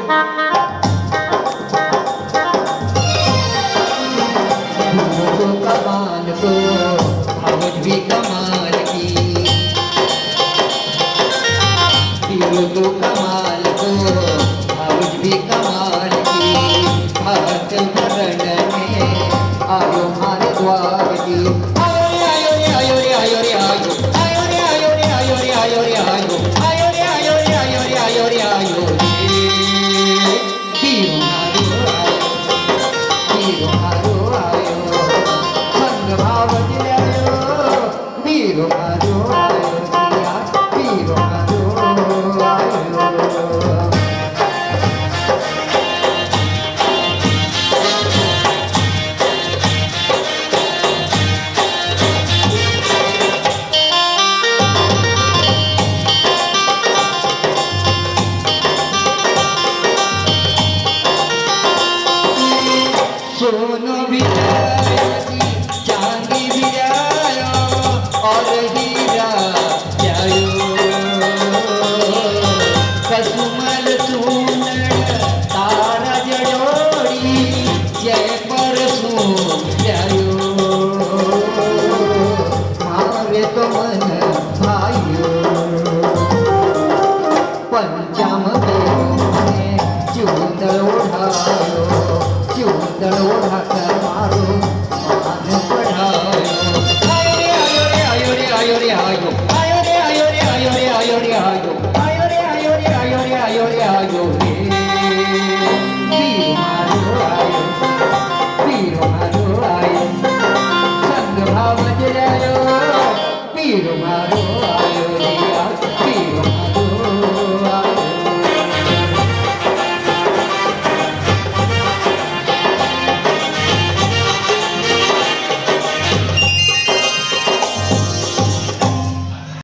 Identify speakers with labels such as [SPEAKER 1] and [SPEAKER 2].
[SPEAKER 1] तो कमाल को भावज भी कमाल की, तो कमाल को भावज भी कमाल की। भक्त भरण में आयो मारे द्वार की। आयो रे आयो रे आयो रे आयो रे आयो, आयो रे आयो रे आयो रे आयो रे आयो, आयो रे आयो रे आयो रे आयो रे आयो रे। हीरो हारो आयो, हीरो हारो आयो, संग भाव दिलायो, हीरो हारो आयो दिया, हीरो हारो आयो। सोनो भी आयो जी, चांदी भी आयो और हीरा आयो। कसुमल सुनर तारा जड़ोड़ी, जय परसू आयो। मारे तो मन भाइयो, पंचम में चूंदड़ उठायो, चूंदड़